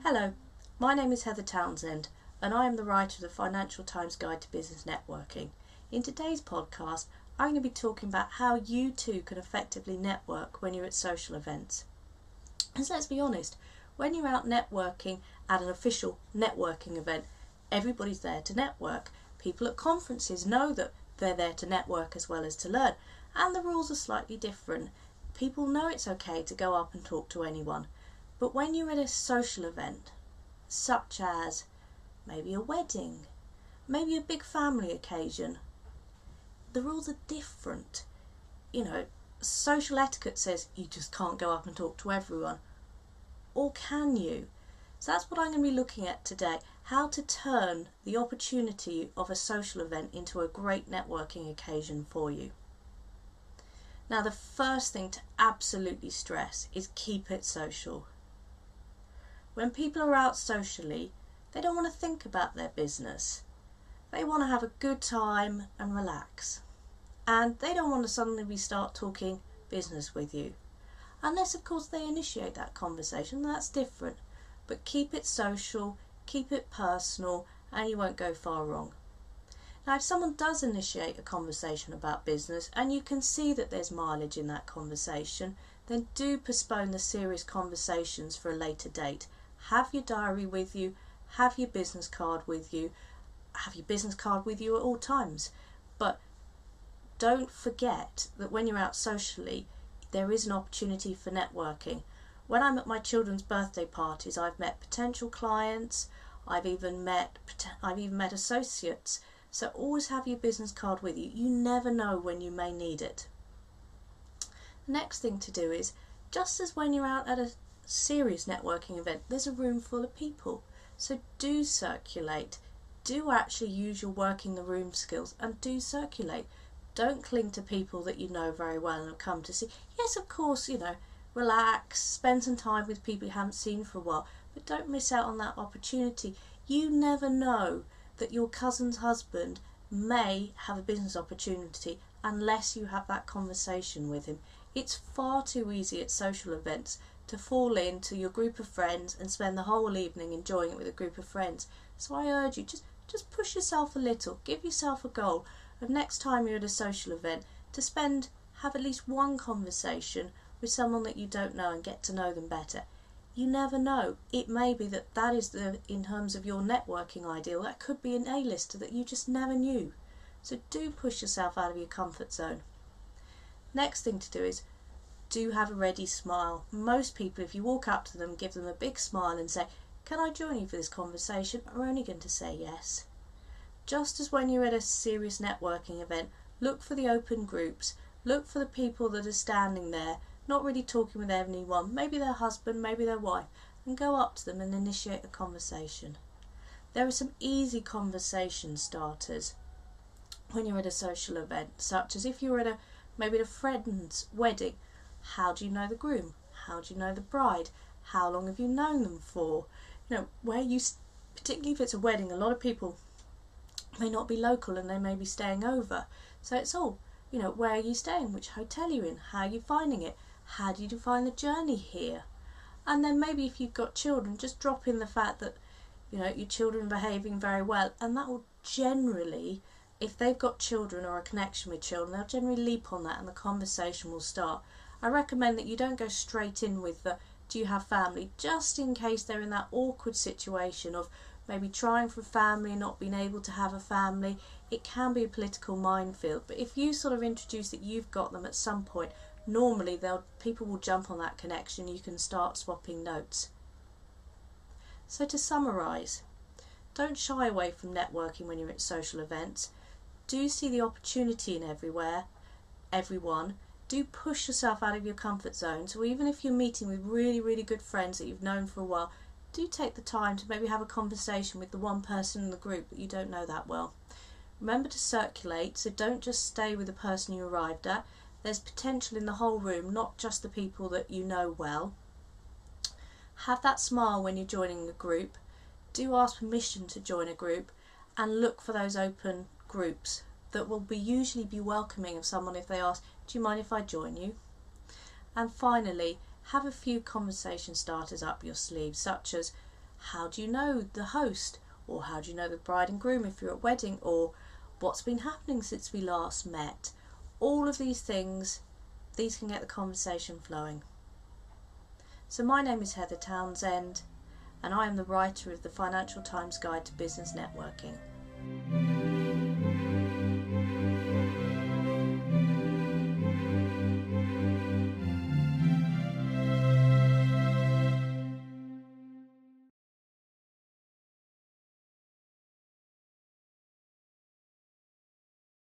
Hello, my name is Heather Townsend and I am the writer of the Financial Times Guide to Business Networking. In today's podcast, I'm going to be talking about how you too can effectively network when you're at social events. Because let's be honest, when you're out networking at an official networking event, everybody's there to network. People at conferences know that they're there to network as well as to learn, and the rules are slightly different. People know it's okay to go up and talk to anyone. But when you're at a social event, such as maybe a wedding, maybe a big family occasion, the rules are different. Social etiquette says you just can't go up and talk to everyone. Or can you? So that's what I'm going to be looking at today, how to turn the opportunity of a social event into a great networking occasion for you. Now, the first thing to absolutely stress is keep it social. When people are out socially, they don't want to think about their business. They want to have a good time and relax. And they don't want to suddenly start talking business with you. Unless, of course, they initiate that conversation, that's different. But keep it social, keep it personal, and you won't go far wrong. Now, if someone does initiate a conversation about business and you can see that there's mileage in that conversation, then do postpone the serious conversations for a later date. Have your diary with you, have your business card with you, have your business card with you at all times. But don't forget that when you're out socially, there is an opportunity for networking. When I'm at my children's birthday parties, I've met potential clients, I've even met associates. So always have your business card with you. You never know when you may need it. The next thing to do is, just as when you're out at a serious networking event, there's a room full of people. So do circulate. Do actually use your working the room skills and do circulate. Don't cling to people that you know very well and have come to see. Yes, of course, relax, spend some time with people you haven't seen for a while, but don't miss out on that opportunity. You never know that your cousin's husband may have a business opportunity unless you have that conversation with him. It's far too easy at social events to fall into your group of friends and spend the whole evening enjoying it with a group of friends. So I urge you, just push yourself a little, give yourself a goal of next time you're at a social event to have at least one conversation with someone that you don't know and get to know them better. You never know. It may be that is in terms of your networking ideal, that could be an A-lister that you just never knew. So do push yourself out of your comfort zone. Next thing to do is do have a ready smile. Most people, if you walk up to them, give them a big smile and say, "Can I join you for this conversation?" are only going to say yes. Just as when you're at a serious networking event, look for the open groups. Look for the people that are standing there, not really talking with anyone, maybe their husband, maybe their wife, and go up to them and initiate a conversation. There are some easy conversation starters when you're at a social event, such as if you're at maybe a friend's wedding. How do you know the groom? How do you know the bride? How long have you known them for? Particularly if it's a wedding, a lot of people may not be local and they may be staying over. So it's all, where are you staying? Which hotel are you in? How are you finding it? How do you define the journey here? And then maybe if you've got children, just drop in the fact that, your children are behaving very well. And that will generally, if they've got children or a connection with children, they'll generally leap on that and the conversation will start. I recommend that you don't go straight in with the, "Do you have family?" just in case they're in that awkward situation of maybe trying for a family and not being able to have a family. It can be a political minefield. But if you sort of introduce that you've got them at some point, normally people will jump on that connection. You can start swapping notes. So to summarise, don't shy away from networking when you're at social events. Do see the opportunity in everyone. Do push yourself out of your comfort zone. So even if you're meeting with really, really good friends that you've known for a while, do take the time to maybe have a conversation with the one person in the group that you don't know that well. Remember to circulate, so don't just stay with the person you arrived at. There's potential in the whole room, not just the people that you know well. Have that smile when you're joining a group. Do ask permission to join a group and look for those open groups that will usually be welcoming of someone if they ask, "Do you mind if I join you?" And finally, have a few conversation starters up your sleeve, such as, how do you know the host, or how do you know the bride and groom if you're at a wedding, or what's been happening since we last met. All of these things, these can get the conversation flowing. So my name is Heather Townsend, and I am the writer of the Financial Times Guide to Business Networking.